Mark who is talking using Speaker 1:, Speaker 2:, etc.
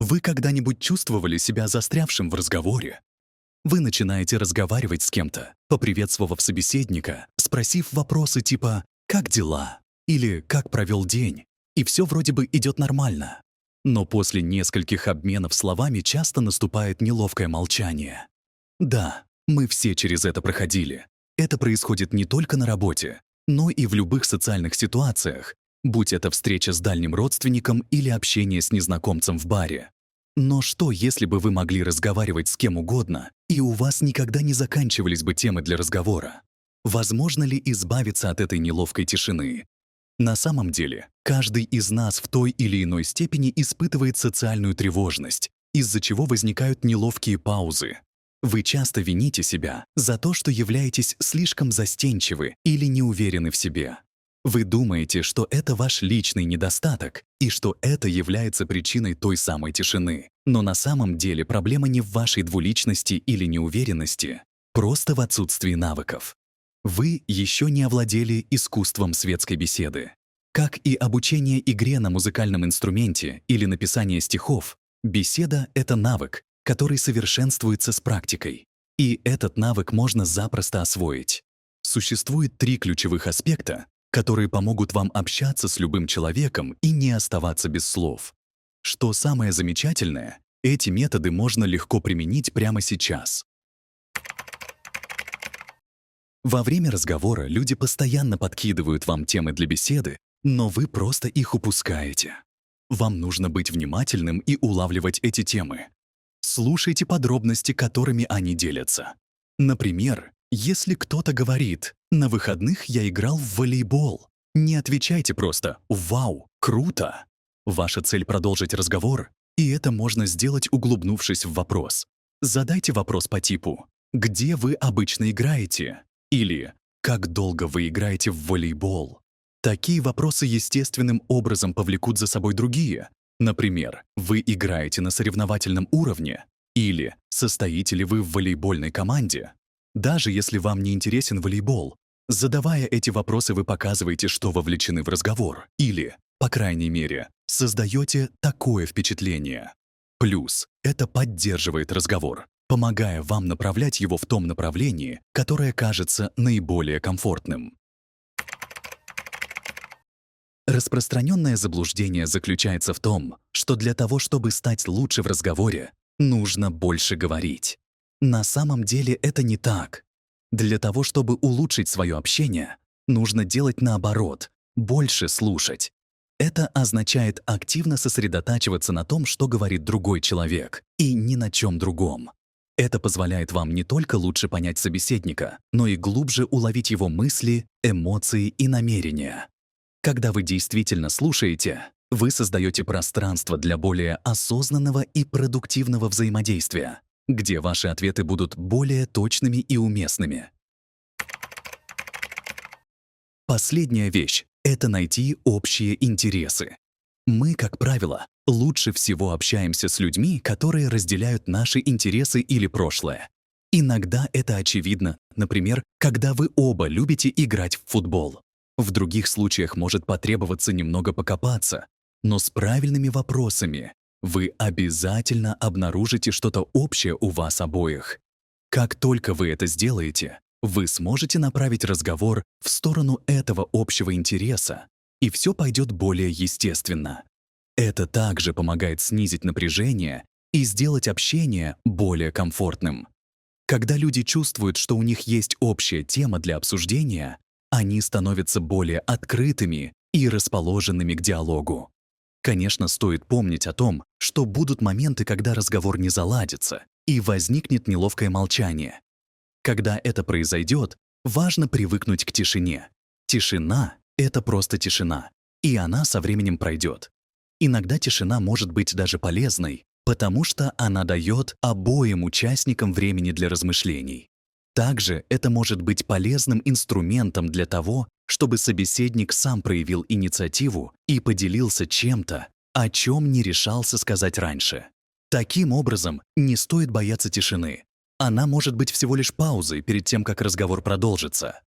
Speaker 1: Вы когда-нибудь чувствовали себя застрявшим в разговоре? Вы начинаете разговаривать с кем-то, поприветствовав собеседника, спросив вопросы типа «Как дела?» или «Как провел день?» И все вроде бы идет нормально. Но после нескольких обменов словами часто наступает неловкое молчание. Да, мы все через это проходили. Это происходит не только на работе, но и в любых социальных ситуациях, будь это встреча с дальним родственником или общение с незнакомцем в баре. Но что, если бы вы могли разговаривать с кем угодно, и у вас никогда не заканчивались бы темы для разговора? Возможно ли избавиться от этой неловкой тишины? На самом деле, каждый из нас в той или иной степени испытывает социальную тревожность, из-за чего возникают неловкие паузы. Вы часто вините себя за то, что являетесь слишком застенчивы или не уверены в себе. Вы думаете, что это ваш личный недостаток и что это является причиной той самой тишины. Но на самом деле проблема не в вашей двуличности или неуверенности, просто в отсутствии навыков. Вы еще не овладели искусством светской беседы. Как и обучение игре на музыкальном инструменте или написание стихов, беседа — это навык, который совершенствуется с практикой. И этот навык можно запросто освоить. Существует 3 ключевых аспекта, которые помогут вам общаться с любым человеком и не оставаться без слов. Что самое замечательное, эти методы можно легко применить прямо сейчас. Во время разговора люди постоянно подкидывают вам темы для беседы, но вы просто их упускаете. Вам нужно быть внимательным и улавливать эти темы. Слушайте подробности, которыми они делятся. Например, если кто-то говорит «На выходных я играл в волейбол», не отвечайте просто «Вау, круто!». Ваша цель — продолжить разговор, и это можно сделать, углубнувшись в вопрос. Задайте вопрос по типу «Где вы обычно играете?» или «Как долго вы играете в волейбол?». Такие вопросы естественным образом повлекут за собой другие. Например, «Вы играете на соревновательном уровне?» или «Состоите ли вы в волейбольной команде?». Даже если вам не интересен волейбол, задавая эти вопросы, вы показываете, что вовлечены в разговор или, по крайней мере, создаете такое впечатление. Плюс это поддерживает разговор, помогая вам направлять его в том направлении, которое кажется наиболее комфортным. Распространенное заблуждение заключается в том, что для того, чтобы стать лучше в разговоре, нужно больше говорить. На самом деле это не так. Для того, чтобы улучшить свое общение, нужно делать наоборот, больше слушать. Это означает активно сосредотачиваться на том, что говорит другой человек, и ни на чем другом. Это позволяет вам не только лучше понять собеседника, но и глубже уловить его мысли, эмоции и намерения. Когда вы действительно слушаете, вы создаете пространство для более осознанного и продуктивного взаимодействия, где ваши ответы будут более точными и уместными. Последняя вещь — это найти общие интересы. Мы, как правило, лучше всего общаемся с людьми, которые разделяют наши интересы или прошлое. Иногда это очевидно, например, когда вы оба любите играть в футбол. В других случаях может потребоваться немного покопаться, но с правильными вопросами вы обязательно обнаружите что-то общее у вас обоих. Как только вы это сделаете, вы сможете направить разговор в сторону этого общего интереса, и все пойдет более естественно. Это также помогает снизить напряжение и сделать общение более комфортным. Когда люди чувствуют, что у них есть общая тема для обсуждения, они становятся более открытыми и расположенными к диалогу. Конечно, стоит помнить о том, что будут моменты, когда разговор не заладится, и возникнет неловкое молчание. Когда это произойдет, важно привыкнуть к тишине. Тишина — это просто тишина, и она со временем пройдет. Иногда тишина может быть даже полезной, потому что она дает обоим участникам времени для размышлений. Также это может быть полезным инструментом для того, чтобы собеседник сам проявил инициативу и поделился чем-то, о чем не решался сказать раньше. Таким образом, не стоит бояться тишины. Она может быть всего лишь паузой перед тем, как разговор продолжится.